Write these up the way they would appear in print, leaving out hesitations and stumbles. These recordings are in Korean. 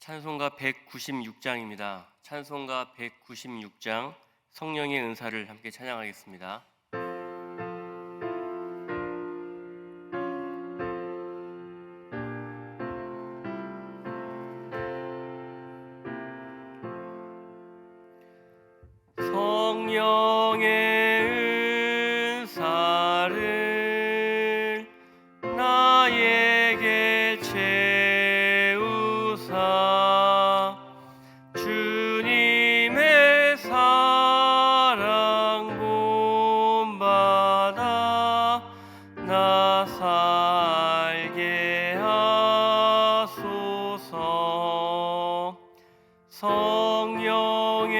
찬송가 196장입니다. 찬송가 196장 성령의 은사를 함께 찬양하겠습니다. 성령의 은사를 나에게 채우사 주님의 사랑 본받아 나 살게 하소서. 성령의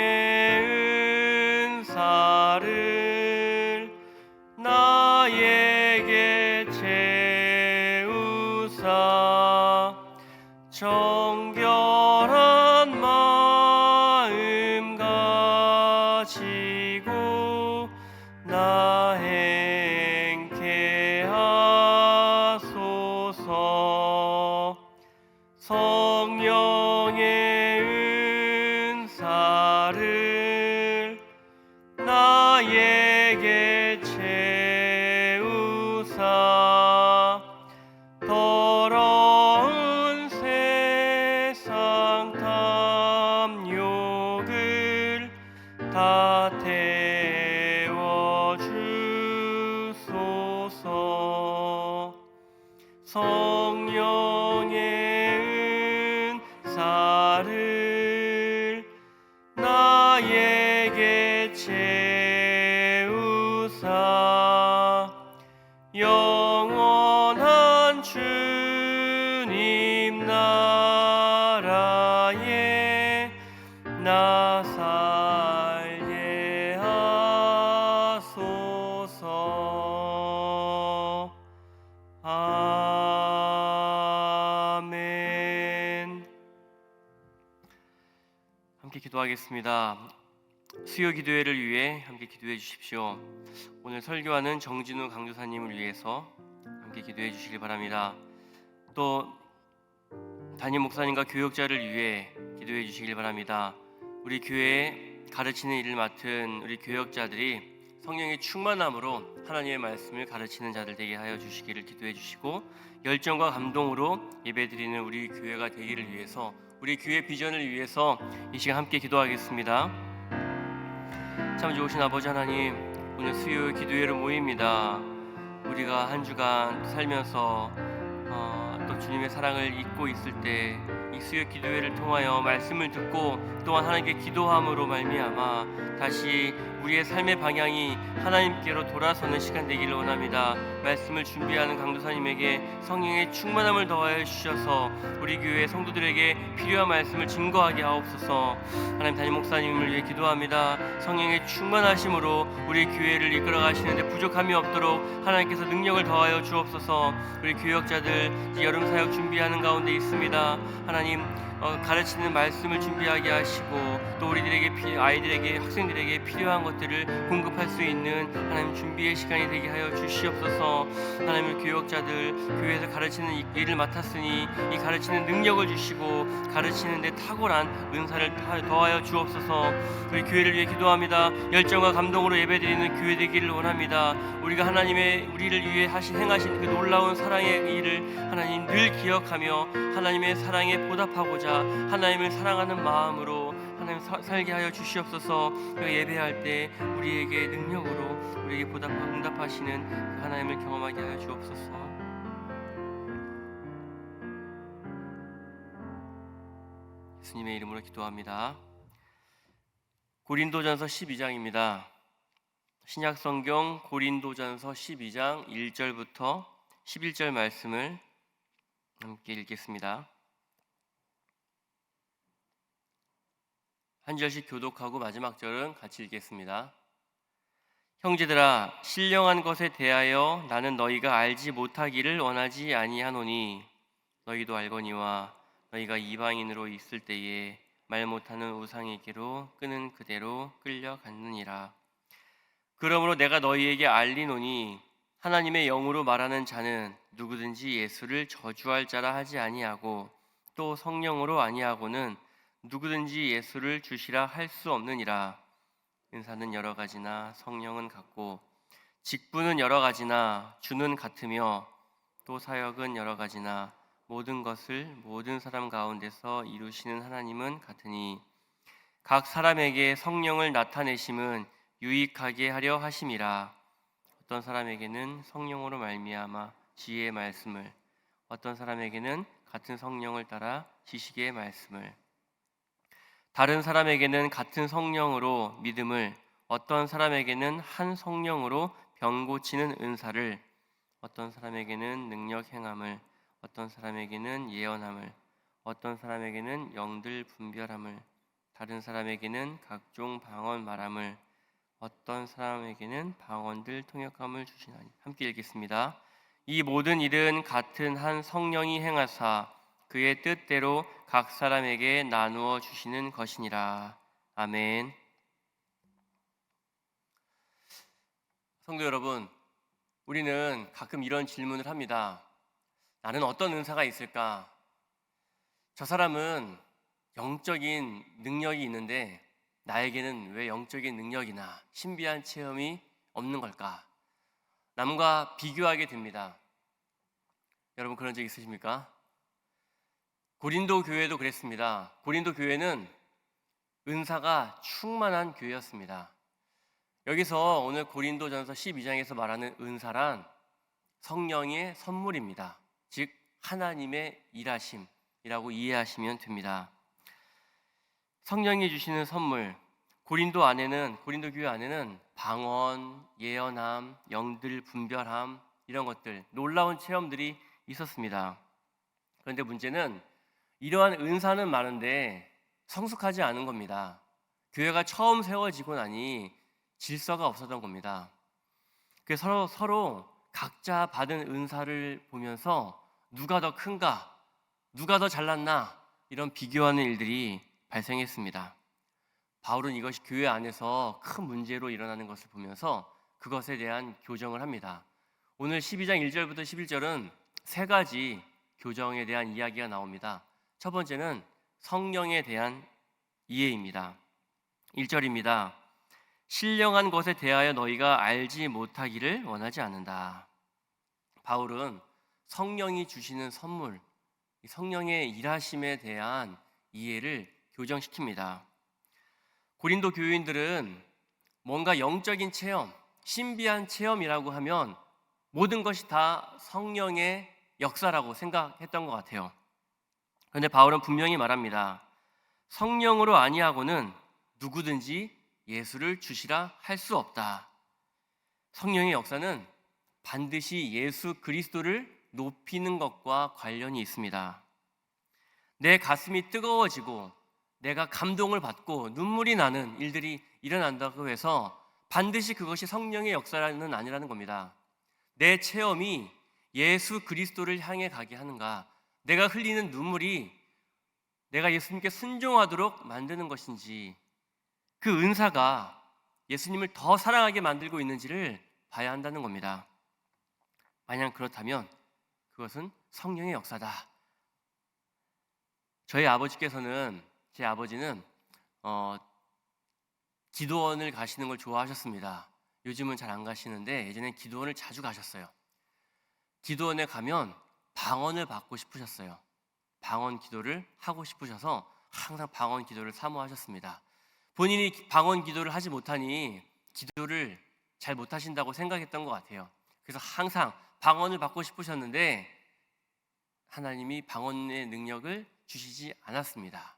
은사를 나에게 채우사 정결한 마음 가지고 나 행케 하소서. 성령의 은사를 나에게 채우사 더러운 세상 탐욕을 다 태워주소서. 성령의 은사를 나에게 채우사 영원한 주님 나라에 나 살게 하소서. 아멘. 함께 기도하겠습니다. 수요 기도회를 위해 함께 기도해 주십시오. 오늘 설교하는 정진우 강조사님을 위해서 함께 기도해 주시길 바랍니다. 또 담임 목사님과 교역자를 위해 기도해 주시길 바랍니다. 우리 교회에 가르치는 일을 맡은 우리 교역자들이 성령의 충만함으로 하나님의 말씀을 가르치는 자들 되게 하여 주시기를 기도해 주시고, 열정과 감동으로 예배드리는 우리 교회가 되기를 위해서, 우리 교회 비전을 위해서 이 시간 함께 기도하겠습니다. 참 좋으신 아버지 하나님, 오늘 수요 기도회로 모입니다. 우리가 한 주간 살면서 또 주님의 사랑을 잊고 있을 때 이 수요 기도회를 통하여 말씀을 듣고 또한 하나님께 기도함으로 말미암아 다시 우리의 삶의 방향이 하나님께로 돌아서는 시간 되기를 원합니다. 말씀을 준비하는 강도사님에게 성령의 충만함을 더하여 주셔서 우리 교회 성도들에게 필요한 말씀을 증거하게 하옵소서. 하나님, 담임 목사님을 위해 기도합니다. 성령의 충만하심으로 우리 교회를 이끌어 가시는데 부족함이 없도록 하나님께서 능력을 더하여 주옵소서. 우리 교역자들 여름 사역 준비하는 가운데 있습니다. 하나님, 가르치는 말씀을 준비하게 하시고 또 우리들에게 아이들에게 학생들에게 필요한 것들을 공급할 수 있는 하나님 준비의 시간이 되게 하여 주시옵소서. 하나님, 교역자들 교회에서 가르치는 일을 맡았으니 이 가르치는 능력을 주시고 가르치는 데 탁월한 은사를 더하여 주옵소서. 우리 교회를 위해 기도합니다. 열정과 감동으로 예배드리는 교회 되기를 원합니다. 우리가 하나님의 우리를 위해 행하신 그 놀라운 사랑의 일을 하나님 늘 기억하며 하나님의 사랑에 보답하고자 하나님을 사랑하는 마음으로 하나님 살게 하여 주시옵소서. 예배할 때 우리에게 능력으로 우리에게 응답하시는 그 하나님을 경험하게 하여 주옵소서. 예수님의 이름으로 기도합니다. 고린도전서 12장입니다. 신약성경 고린도전서 12장 1절부터 11절 말씀을 함께 읽겠습니다. 한 절씩 교독하고 마지막 절은 같이 읽겠습니다. 형제들아, 신령한 것에 대하여 나는 너희가 알지 못하기를 원하지 아니하노니 너희도 알거니와 너희가 이방인으로 있을 때에 말 못하는 우상에게로 끄는 그대로 끌려갔느니라. 그러므로 내가 너희에게 알리노니 하나님의 영으로 말하는 자는 누구든지 예수를 저주할 자라 하지 아니하고 또 성령으로 아니하고는 누구든지 예수를 주시라 할 수 없느니라. 은사는 여러 가지나 성령은 같고 직분은 여러 가지나 주는 같으며 또 사역은 여러 가지나 모든 것을 모든 사람 가운데서 이루시는 하나님은 같으니 각 사람에게 성령을 나타내심은 유익하게 하려 하심이라. 어떤 사람에게는 성령으로 말미암아 지혜의 말씀을, 어떤 사람에게는 같은 성령을 따라 지식의 말씀을, 다른 사람에게는 같은 성령으로 믿음을, 어떤 사람에게는 한 성령으로 병 고치는 은사를, 어떤 사람에게는 능력 행함을, 어떤 사람에게는 예언함을, 어떤 사람에게는 영들 분별함을, 다른 사람에게는 각종 방언 말함을, 어떤 사람에게는 방언들 통역함을 주시나니. 함께 읽겠습니다. 이 모든 일은 같은 한 성령이 행하사 그의 뜻대로 각 사람에게 나누어 주시는 것이니라. 아멘. 성도 여러분, 우리는 가끔 이런 질문을 합니다. 나는 어떤 은사가 있을까? 저 사람은 영적인 능력이 있는데 나에게는 왜 영적인 능력이나 신비한 체험이 없는 걸까? 남과 비교하게 됩니다. 여러분 그런 적 있으십니까? 고린도 교회도 그랬습니다. 고린도 교회는 은사가 충만한 교회였습니다. 여기서 오늘 고린도전서 12장에서 말하는 은사란 성령의 선물입니다. 즉 하나님의 일하심이라고 이해하시면 됩니다. 성령이 주시는 선물, 고린도 교회 안에는 방언, 예언함, 영들 분별함 이런 것들, 놀라운 체험들이 있었습니다. 그런데 문제는 이러한 은사는 많은데 성숙하지 않은 겁니다. 교회가 처음 세워지고 나니 질서가 없었던 겁니다. 그래서 서로 각자 받은 은사를 보면서 누가 더 큰가, 누가 더 잘났나 이런 비교하는 일들이 발생했습니다. 바울은 이것이 교회 안에서 큰 문제로 일어나는 것을 보면서 그것에 대한 교정을 합니다. 오늘 12장 1절부터 11절은 세 가지 교정에 대한 이야기가 나옵니다. 첫 번째는 성령에 대한 이해입니다. 1절입니다. 신령한 것에 대하여 너희가 알지 못하기를 원하지 않는다. 바울은 성령이 주시는 선물, 성령의 일하심에 대한 이해를 교정시킵니다. 고린도 교인들은 뭔가 영적인 체험, 신비한 체험이라고 하면 모든 것이 다 성령의 역사라고 생각했던 것 같아요. 그런데 바울은 분명히 말합니다. 성령으로 아니하고는 누구든지 예수를 주시라 할 수 없다. 성령의 역사는 반드시 예수 그리스도를 높이는 것과 관련이 있습니다. 내 가슴이 뜨거워지고 내가 감동을 받고 눈물이 나는 일들이 일어난다고 해서 반드시 그것이 성령의 역사는 아니라는 겁니다. 내 체험이 예수 그리스도를 향해 가게 하는가, 내가 흘리는 눈물이 내가 예수님께 순종하도록 만드는 것인지, 그 은사가 예수님을 더 사랑하게 만들고 있는지를 봐야 한다는 겁니다. 만약 그렇다면 그것은 성령의 역사다. 제 아버지는 기도원을 가시는 걸 좋아하셨습니다. 요즘은 잘 안 가시는데 예전엔 기도원을 자주 가셨어요. 기도원에 가면 방언을 받고 싶으셨어요. 방언 기도를 하고 싶으셔서 항상 방언 기도를 사모하셨습니다. 본인이 방언 기도를 하지 못하니 기도를 잘 못하신다고 생각했던 것 같아요. 그래서 항상 방언을 받고 싶으셨는데 하나님이 방언의 능력을 주시지 않았습니다.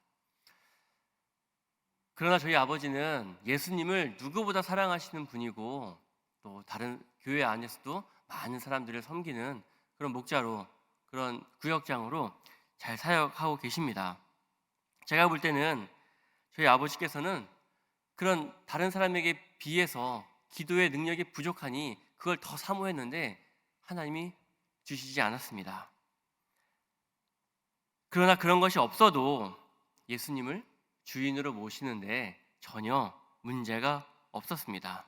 그러나 저희 아버지는 예수님을 누구보다 사랑하시는 분이고 또 다른 교회 안에서도 많은 사람들을 섬기는 그런 목자로, 그런 구역장으로 잘 사역하고 계십니다. 제가 볼 때는 저희 아버지께서는 그런 다른 사람에게 비해서 기도의 능력이 부족하니 그걸 더 사모했는데 하나님이 주시지 않았습니다. 그러나 그런 것이 없어도 예수님을 주인으로 모시는데 전혀 문제가 없었습니다.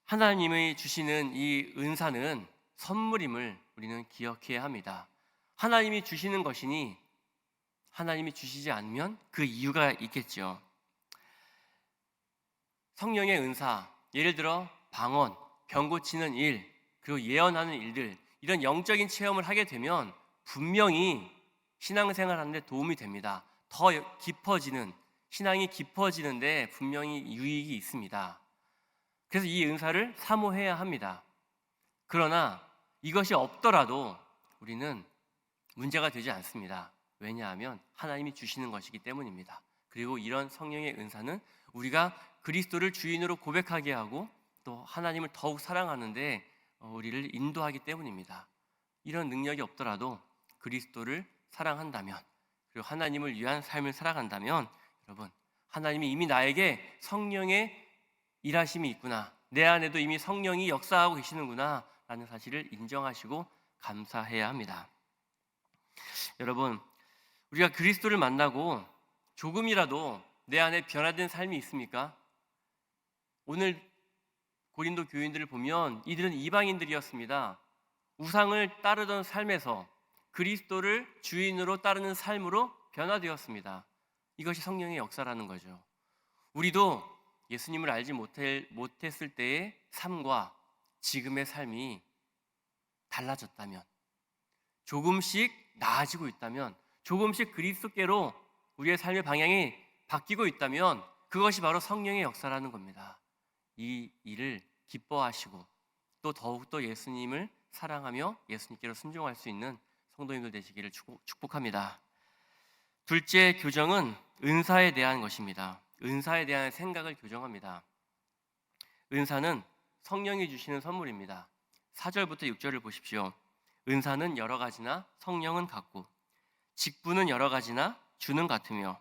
하나님이 주시는 이 은사는 선물임을 우리는 기억해야 합니다. 하나님이 주시는 것이니 하나님이 주시지 않으면 그 이유가 있겠죠. 성령의 은사, 예를 들어 방언, 병 고치는 일, 그리고 예언하는 일들, 이런 영적인 체험을 하게 되면 분명히 신앙생활 하는 데 도움이 됩니다. 더 깊어지는, 신앙이 깊어지는데 분명히 유익이 있습니다. 그래서 이 은사를 사모해야 합니다. 그러나 이것이 없더라도 우리는 문제가 되지 않습니다. 왜냐하면 하나님이 주시는 것이기 때문입니다. 그리고 이런 성령의 은사는 우리가 그리스도를 주인으로 고백하게 하고 또 하나님을 더욱 사랑하는데 우리를 인도하기 때문입니다. 이런 능력이 없더라도 그리스도를 사랑한다면, 그리고 하나님을 위한 삶을 살아간다면, 여러분, 하나님이 이미 나에게 성령의 일하심이 있구나, 내 안에도 이미 성령이 역사하고 계시는구나 라는 사실을 인정하시고 감사해야 합니다. 여러분, 우리가 그리스도를 만나고 조금이라도 내 안에 변화된 삶이 있습니까? 오늘 고린도 교인들을 보면 이들은 이방인들이었습니다. 우상을 따르던 삶에서 그리스도를 주인으로 따르는 삶으로 변화되었습니다. 이것이 성령의 역사라는 거죠. 우리도 예수님을 알지 못했을 때의 삶과 지금의 삶이 달라졌다면, 조금씩 나아지고 있다면, 조금씩 그리스도께로 우리의 삶의 방향이 바뀌고 있다면 그것이 바로 성령의 역사라는 겁니다. 이 일을 기뻐하시고 또 더욱더 예수님을 사랑하며 예수님께로 순종할 수 있는 성도님들 되시기를 축복합니다. 둘째 교정은 은사에 대한 것입니다. 은사에 대한 생각을 교정합니다. 은사는 성령이 주시는 선물입니다. 4절부터 6절을 보십시오. 은사는 여러 가지나 성령은 같고, 직분은 여러 가지나 주는 같으며,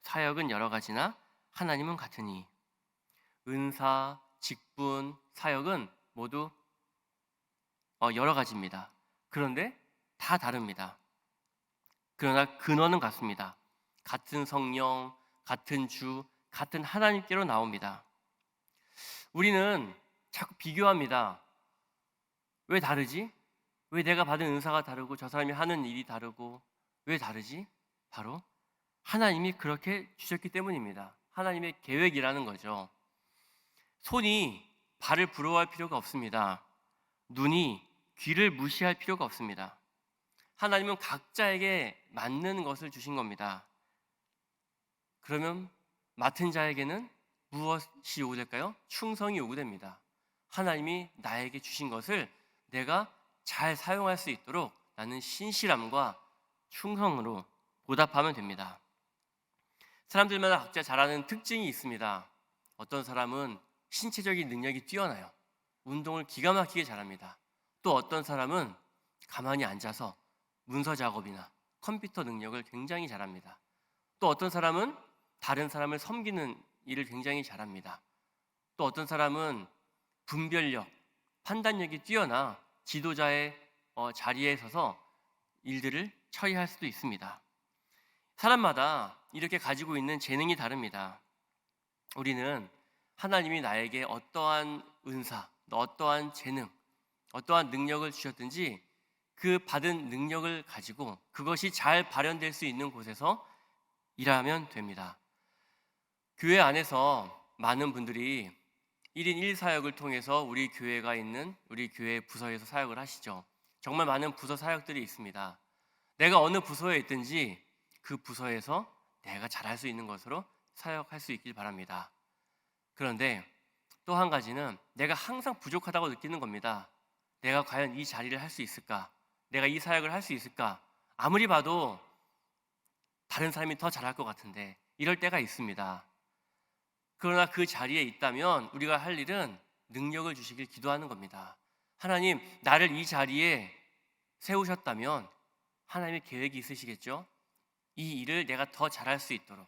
사역은 여러 가지나 하나님은 같으니. 은사, 직분, 사역은 모두 여러 가지입니다. 그런데 다 다릅니다. 그러나 근원은 같습니다. 같은 성령, 같은 주, 같은 하나님께로 나옵니다. 우리는 자꾸 비교합니다. 왜 다르지? 왜 내가 받은 은사가 다르고 저 사람이 하는 일이 다르고 왜 다르지? 바로 하나님이 그렇게 주셨기 때문입니다. 하나님의 계획이라는 거죠. 손이 발을 부러워할 필요가 없습니다. 눈이 귀를 무시할 필요가 없습니다. 하나님은 각자에게 맞는 것을 주신 겁니다. 그러면 맡은 자에게는 무엇이 요구될까요? 충성이 요구됩니다. 하나님이 나에게 주신 것을 내가 잘 사용할 수 있도록 나는 신실함과 충성으로 보답하면 됩니다. 사람들마다 각자 잘하는 특징이 있습니다. 어떤 사람은 신체적인 능력이 뛰어나요. 운동을 기가 막히게 잘합니다. 또 어떤 사람은 가만히 앉아서 문서 작업이나 컴퓨터 능력을 굉장히 잘합니다. 또 어떤 사람은 다른 사람을 섬기는 일을 굉장히 잘합니다. 또 어떤 사람은 분별력, 판단력이 뛰어나 지도자의 자리에 서서 일들을 처리할 수도 있습니다. 사람마다 이렇게 가지고 있는 재능이 다릅니다. 우리는 하나님이 나에게 어떠한 은사, 어떠한 재능, 어떠한 능력을 주셨든지 그 받은 능력을 가지고 그것이 잘 발현될 수 있는 곳에서 일하면 됩니다. 교회 안에서 많은 분들이 1인 1사역을 통해서 우리 교회가 있는 우리 교회 부서에서 사역을 하시죠. 정말 많은 부서 사역들이 있습니다. 내가 어느 부서에 있든지 그 부서에서 내가 잘할 수 있는 것으로 사역할 수 있길 바랍니다. 그런데 또 한 가지는 내가 항상 부족하다고 느끼는 겁니다. 내가 과연 이 자리를 할 수 있을까? 내가 이 사역을 할 수 있을까? 아무리 봐도 다른 사람이 더 잘할 것 같은데 이럴 때가 있습니다. 그러나 그 자리에 있다면 우리가 할 일은 능력을 주시길 기도하는 겁니다. 하나님, 나를 이 자리에 세우셨다면 하나님의 계획이 있으시겠죠? 이 일을 내가 더 잘할 수 있도록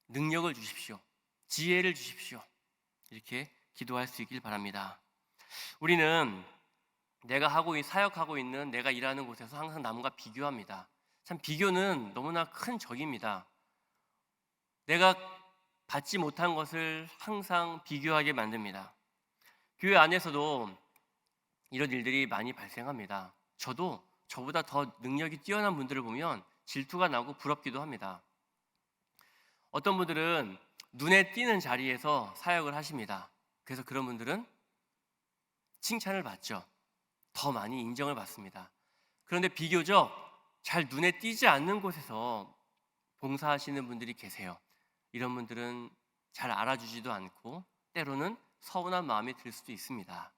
능력을 주십시오. 지혜를 주십시오. 이렇게 기도할 수 있길 바랍니다. 우리는 내가 사역하고 있는 내가 일하는 곳에서 항상 남과 비교합니다. 참 비교는 너무나 큰 적입니다. 내가 받지 못한 것을 항상 비교하게 만듭니다. 교회 안에서도 이런 일들이 많이 발생합니다. 저도 저보다 더 능력이 뛰어난 분들을 보면 질투가 나고 부럽기도 합니다. 어떤 분들은 눈에 띄는 자리에서 사역을 하십니다. 그래서 그런 분들은 칭찬을 받죠. 더 많이 인정을 받습니다. 그런데 비교적 잘 눈에 띄지 않는 곳에서 봉사하시는 분들이 계세요. 이런 분들은 잘 알아주지도 않고 때로는 서운한 마음이 들 수도 있습니다.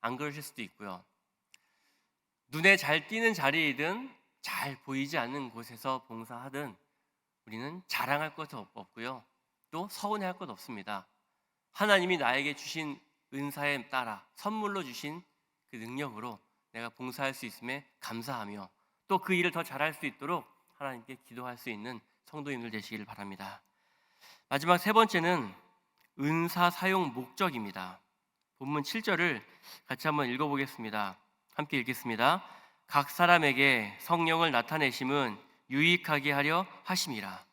안 그러실 수도 있고요. 눈에 잘 띄는 자리이든 잘 보이지 않는 곳에서 봉사하든 우리는 자랑할 것 없고요. 또 서운해할 것 없습니다. 하나님이 나에게 주신 은사에 따라 선물로 주신 그 능력으로 내가 봉사할 수 있음에 감사하며 또 그 일을 더 잘할 수 있도록 하나님께 기도할 수 있는 성도님들 되시기를 바랍니다. 마지막 세 번째는 은사 사용 목적입니다. 본문 7절을 같이 한번 읽어보겠습니다. 함께 읽겠습니다. 각 사람에게 성령을 나타내심은 유익하게 하려 하심이라.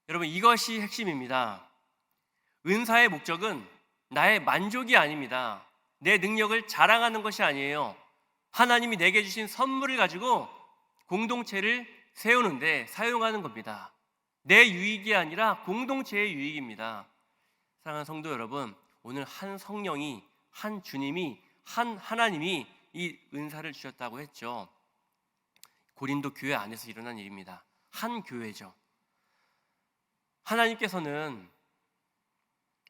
여러분, 이것이 핵심입니다. 은사의 목적은 나의 만족이 아닙니다. 내 능력을 자랑하는 것이 아니에요. 하나님이 내게 주신 선물을 가지고 공동체를 세우는데 사용하는 겁니다. 내 유익이 아니라 공동체의 유익입니다. 사랑하는 성도 여러분, 오늘 한 성령이, 한 주님이, 한 하나님이 이 은사를 주셨다고 했죠. 고린도 교회 안에서 일어난 일입니다. 한 교회죠. 하나님께서는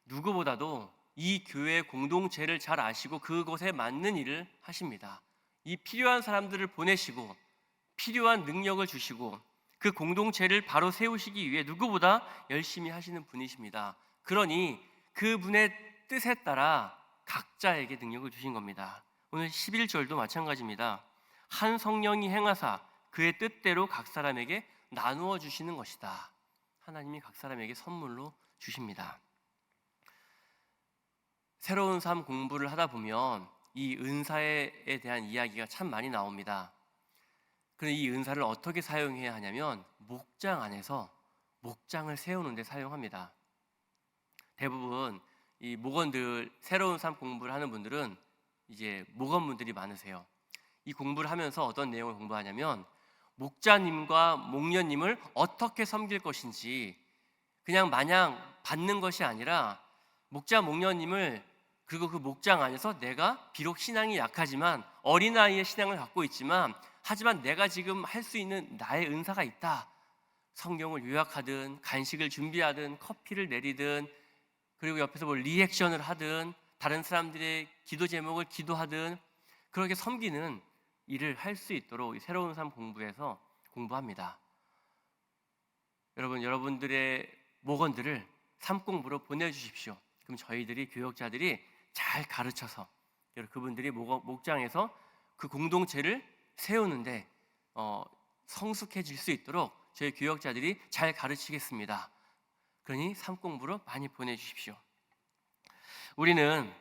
누구보다도 이 교회 공동체를 잘 아시고 그곳에 맞는 일을 하십니다. 이 필요한 사람들을 보내시고 필요한 능력을 주시고 그 공동체를 바로 세우시기 위해 누구보다 열심히 하시는 분이십니다. 그러니 그분의 뜻에 따라 각자에게 능력을 주신 겁니다. 오늘 11절도 마찬가지입니다. 한 성령이 행하사 그의 뜻대로 각 사람에게 나누어 주시는 것이다. 하나님이 각 사람에게 선물로 주십니다. 새로운 삶 공부를 하다 보면 이 은사에 대한 이야기가 참 많이 나옵니다. 그런데 이 은사를 어떻게 사용해야 하냐면 목장 안에서 목장을 세우는 데 사용합니다. 대부분 이 목원들, 새로운 삶 공부를 하는 분들은 이제 목원분들이 많으세요. 이 공부를 하면서 어떤 내용을 공부하냐면 목자님과 목녀님을 어떻게 섬길 것인지, 그냥 마냥 받는 것이 아니라 목자 목녀님을, 그리고 그 목장 안에서 내가 비록 신앙이 약하지만 어린아이의 신앙을 갖고 있지만 하지만 내가 지금 할 수 있는 나의 은사가 있다. 성경을 요약하든 간식을 준비하든 커피를 내리든 그리고 옆에서 뭐 리액션을 하든 다른 사람들의 기도 제목을 기도하든 그렇게 섬기는 일을 할 수 있도록 새로운 삶 공부에서 공부합니다. 여러분, 여러분들의 목원들을 삶 공부로 보내주십시오. 그럼 저희들이 교역자들이 잘 가르쳐서 그분들이 목장에서 그 공동체를 세우는데 성숙해질 수 있도록 저희 교역자들이 잘 가르치겠습니다. 그러니 삶 공부로 많이 보내주십시오. 우리는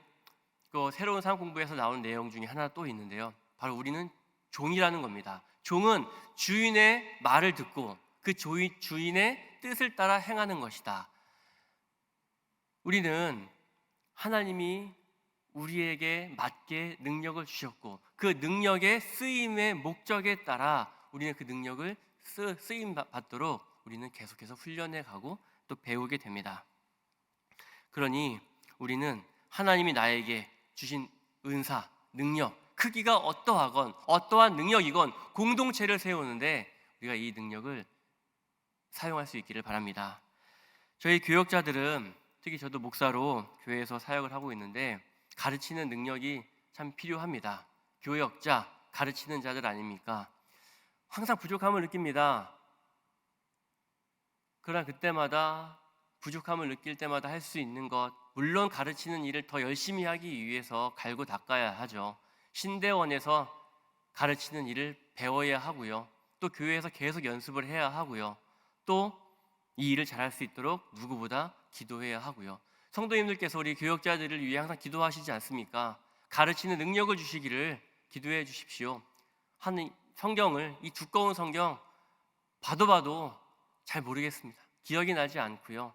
그 새로운 삶 공부에서 나오는 내용 중에 하나 또 있는데요. 바로 우리는 종이라는 겁니다. 종은 주인의 말을 듣고 그 주인의 뜻을 따라 행하는 것이다. 우리는 하나님이 우리에게 맞게 능력을 주셨고 그 능력의 쓰임의 목적에 따라 우리는 그 능력을 쓰임 받도록 우리는 계속해서 훈련해 가고 또 배우게 됩니다. 그러니 우리는 하나님이 나에게 주신 은사, 능력, 크기가 어떠한 능력이건 공동체를 세우는데 우리가 이 능력을 사용할 수 있기를 바랍니다. 저희 교역자들은 특히 저도 목사로 교회에서 사역을 하고 있는데 가르치는 능력이 참 필요합니다. 교역자, 가르치는 자들 아닙니까? 항상 부족함을 느낍니다. 그러나 그때마다 부족함을 느낄 때마다 할 수 있는 것, 물론 가르치는 일을 더 열심히 하기 위해서 갈고 닦아야 하죠. 신대원에서 가르치는 일을 배워야 하고요. 또 교회에서 계속 연습을 해야 하고요. 또 이 일을 잘할 수 있도록 누구보다 기도해야 하고요. 성도님들께서 우리 교역자들을 위해 항상 기도하시지 않습니까? 가르치는 능력을 주시기를 기도해 주십시오. 성경을, 이 두꺼운 성경 봐도 잘 모르겠습니다. 기억이 나지 않고요.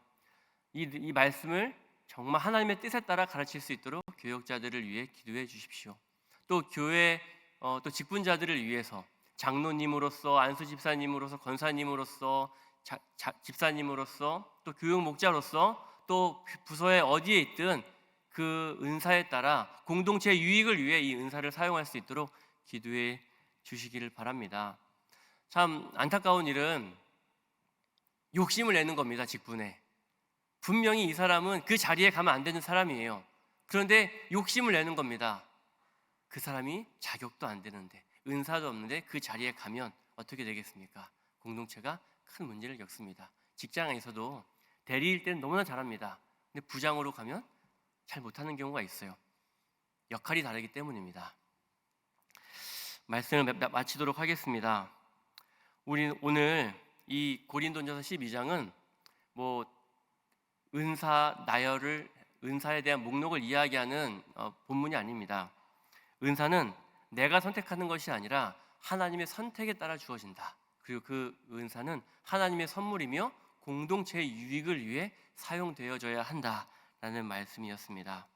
이 말씀을 정말 하나님의 뜻에 따라 가르칠 수 있도록 교역자들을 위해 기도해 주십시오. 또 교회 또 직분자들을 위해서 장로님으로서, 안수 집사님으로서, 권사님으로서, 집사님으로서, 또 교육 목자로서, 또 부서에 어디에 있든 그 은사에 따라 공동체의 유익을 위해 이 은사를 사용할 수 있도록 기도해 주시기를 바랍니다. 참 안타까운 일은 욕심을 내는 겁니다. 직분에. 분명히 이 사람은 그 자리에 가면 안 되는 사람이에요. 그런데 욕심을 내는 겁니다. 그 사람이 자격도 안 되는데, 은사도 없는데 그 자리에 가면 어떻게 되겠습니까? 공동체가 큰 문제를 겪습니다. 직장에서도 대리일 때는 너무나 잘합니다. 근데 부장으로 가면 잘 못하는 경우가 있어요. 역할이 다르기 때문입니다. 말씀을 마치도록 하겠습니다. 우리 오늘 이 고린도전서 12장은 은사에 대한 목록을 이야기하는 본문이 아닙니다. 은사는 내가 선택하는 것이 아니라 하나님의 선택에 따라 주어진다. 그리고 그 은사는 하나님의 선물이며 공동체의 유익을 위해 사용되어져야 한다라는 말씀이었습니다.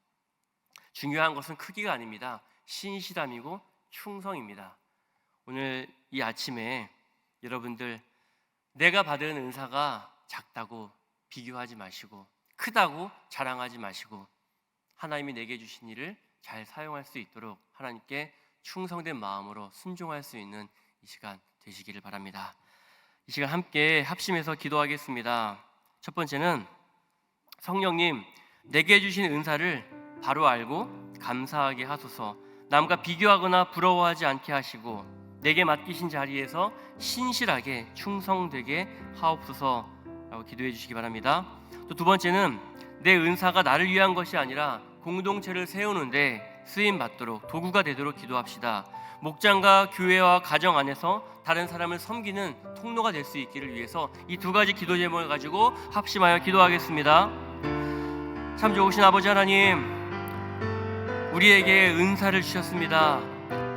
중요한 것은 크기가 아닙니다. 신실함이고 충성입니다. 오늘 이 아침에 여러분들 내가 받은 은사가 작다고 비교하지 마시고 크다고 자랑하지 마시고 하나님이 내게 주신 일을 잘 사용할 수 있도록 하나님께 충성된 마음으로 순종할 수 있는 이 시간 되시기를 바랍니다. 이 시간 함께 합심해서 기도하겠습니다. 첫 번째는 성령님, 내게 주신 은사를 바로 알고 감사하게 하소서. 남과 비교하거나 부러워하지 않게 하시고 내게 맡기신 자리에서 신실하게 충성되게 하옵소서라고 기도해 주시기 바랍니다. 또 두 번째는 내 은사가 나를 위한 것이 아니라 공동체를 세우는데 쓰임 받도록 도구가 되도록 기도합시다. 목장과 교회와 가정 안에서 다른 사람을 섬기는 통로가 될 수 있기를 위해서 이 두 가지 기도 제목을 가지고 합심하여 기도하겠습니다. 참 좋으신 아버지 하나님, 우리에게 은사를 주셨습니다.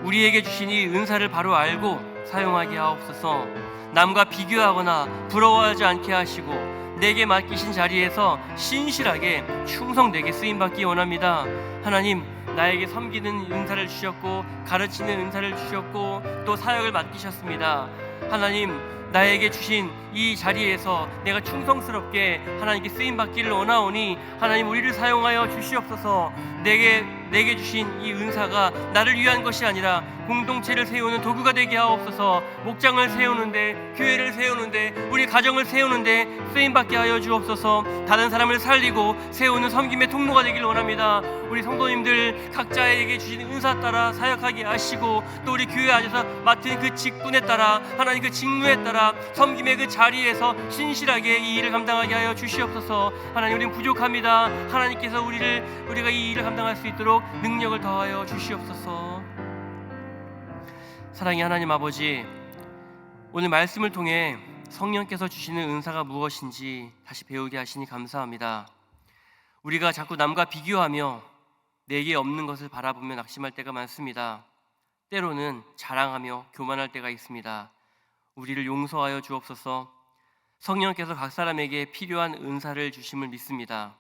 우리에게 주신 이 은사를 바로 알고 사용하게 하옵소서. 남과 비교하거나 부러워하지 않게 하시고 내게 맡기신 자리에서 신실하게 충성되게 쓰임받기 원합니다. 하나님, 나에게 섬기는 은사를 주셨고 가르치는 은사를 주셨고 또 사역을 맡기셨습니다. 하나님, 나에게 주신 이 자리에서 내가 충성스럽게 하나님께 쓰임받기를 원하오니 하나님, 우리를 사용하여 주시옵소서. 내게 주신 이 은사가 나를 위한 것이 아니라 공동체를 세우는 도구가 되게 하옵소서. 목장을 세우는데, 교회를 세우는데, 우리 가정을 세우는데 쓰임받게 하여 주옵소서. 다른 사람을 살리고 세우는 섬김의 통로가 되길 원합니다. 우리 성도님들 각자에게 주신 은사 따라 사역하게 하시고 또 우리 교회 안에서 맡은 그 직분에 따라 하나님 그 직무에 따라 섬김의 그 자리에서 신실하게 이 일을 감당하게 하여 주시옵소서. 하나님, 우리는 부족합니다. 하나님께서 우리가 이 일을 감당할 수 있도록 능력을 더하여 주시옵소서. 사랑의 하나님 아버지, 오늘 말씀을 통해 성령께서 주시는 은사가 무엇인지 다시 배우게 하시니 감사합니다. 우리가 자꾸 남과 비교하며 내게 없는 것을 바라보며 낙심할 때가 많습니다. 때로는 자랑하며 교만할 때가 있습니다. 우리를 용서하여 주옵소서. 성령께서 각 사람에게 필요한 은사를 주심을 믿습니다.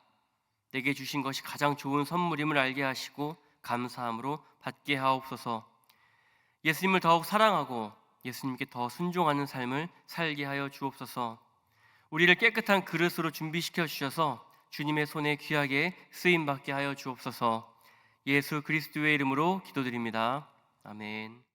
내게 주신 것이 가장 좋은 선물임을 알게 하시고 감사함으로 받게 하옵소서. 예수님을 더욱 사랑하고 예수님께 더 순종하는 삶을 살게 하여 주옵소서. 우리를 깨끗한 그릇으로 준비시켜 주셔서 주님의 손에 귀하게 쓰임받게 하여 주옵소서. 예수 그리스도의 이름으로 기도드립니다. 아멘.